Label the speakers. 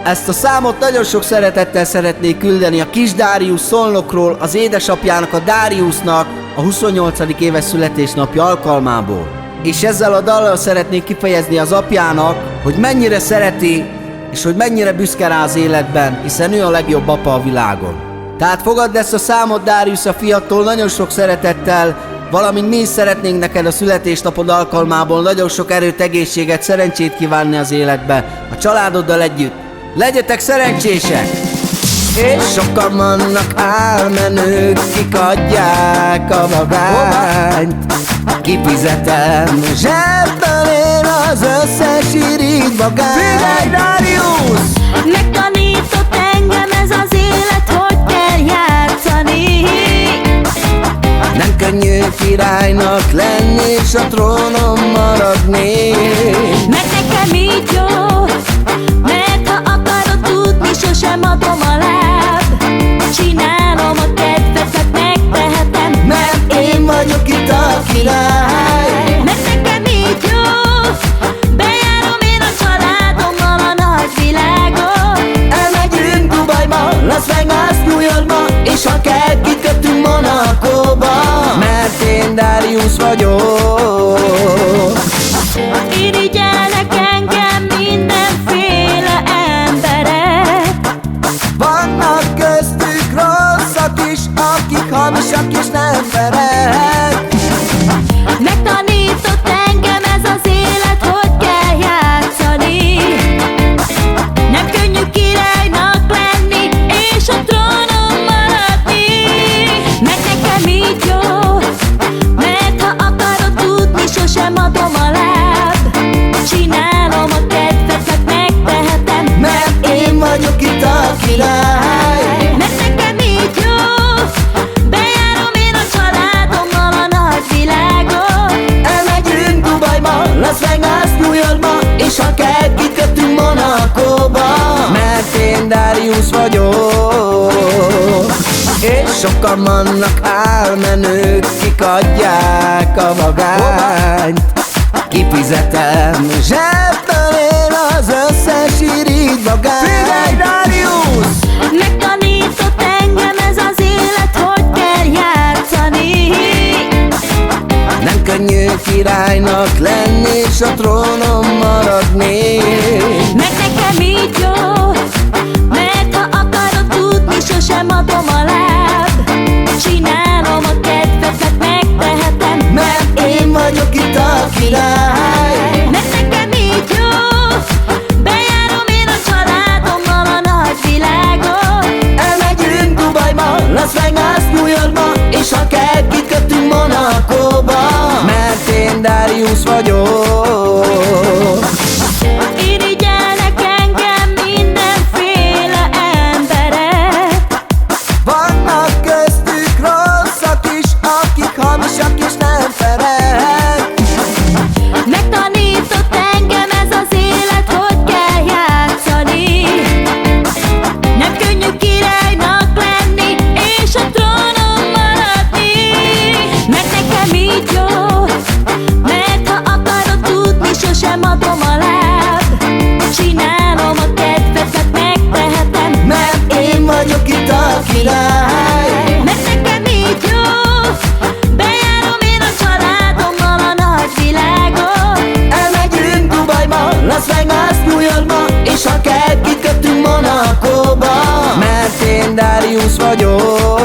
Speaker 1: Ezt a számot nagyon sok szeretettel szeretnék küldeni a kis Dáriusz Szolnokról, az édesapjának, a Dáriusznak a 28. éves születésnapja alkalmából. És ezzel a dallal szeretnék kifejezni az apjának, hogy mennyire szereti, és hogy mennyire büszke rá az életben, hiszen ő a legjobb apa a világon. Tehát fogadd ezt a számot, Dáriusz, a fiattól nagyon sok szeretettel, valamint mi is szeretnénk neked a születésnapod alkalmából nagyon sok erőt, egészséget, szerencsét kívánni az életbe, a családoddal együtt. Legyetek szerencsések! És sokan vannak álmenők, kik adják a magányt. Kifizetem zsebből én az összes irigy magányt. Figyelj, Dáriusz!
Speaker 2: Megtanított engem ez az élet, hogy kell játszani.
Speaker 1: Nem könnyű királynak lenni és a trónon maradni.
Speaker 2: Mert nekem így jó, mert ha akarod tudni, sosem adom a láb. Csinálom a kedvet, megtehetem,
Speaker 1: mert én vagyok itt a király.
Speaker 2: mert nekem így jó, bejárom én a családommal a nagy világot.
Speaker 1: Elmegyünk Dubajba, Las Vegas, New Yorkba, és ha kell, kikötünk Monacóba. Mert én Dáriusz vagyok.
Speaker 2: Irigyelnek engem mindenféle emberek.
Speaker 1: Vannak köztük rosszak is, akik hamisak és nem verek.
Speaker 2: Megtanított engem ez az élet, hogy kell játszani. Nem könnyű királynak lenni és a trónon maradni. Mert nekem így jó, mert ha akarod tudni, sosem adom a láb. Csinálom a kedvet, megtehetem,
Speaker 1: mert én vagyok itt a király.
Speaker 2: mert nekem így jó, bejárom én a családommal a nagy világot.
Speaker 1: Elmegyünk Dubajba, Las Vegas, New Yorkba, és ha kell, kikötünk Monacóba. Mert én Dáriusz vagyok. És sokan vannak álmenők, kik adják a magányt. Kifizetem zsebből én az összes irigy magányt. Figyelj, Dáriusz!
Speaker 2: Megtanított engem ez az élet, hogy kell játszani.
Speaker 1: Nem könnyű királynak lenni és a trónon maradni.
Speaker 2: Mert nekem így jó, mert ha akarod tudni, sosem adom a láb. Csinálom a kedvet, megtehetem,
Speaker 1: mert én vagyok itt a király.
Speaker 2: mert nekem így jó, bejárom én a családommal a nagy világot.
Speaker 1: Elmegyünk Dubajba, Las Vegas, New Yorkba, és ha kell, kikötünk Monacóba. Mert én Dáriusz vagyok.
Speaker 2: Irigyelnek engem mindenféle emberek.
Speaker 1: Vannak köztük rosszak is, akik hamisak és nem ferek.
Speaker 2: Megtanított engem ez az élet, hogy kell játszani. Nem könnyű királynak lenni és a trónon maradni. Mert nekem így jó, mert ha akarod tudni, sosem adom a láb. Csinálom a kedvet, megtehetem,
Speaker 1: mert én vagyok itt a király.
Speaker 2: mert nekem így jó, bejárom én a családommal a nagy világot.
Speaker 1: Elmegyünk Dubajba, Las Vegas, New Yorkba, és ha kell, kikötünk Monacóba. Mert én Dáriusz vagyok.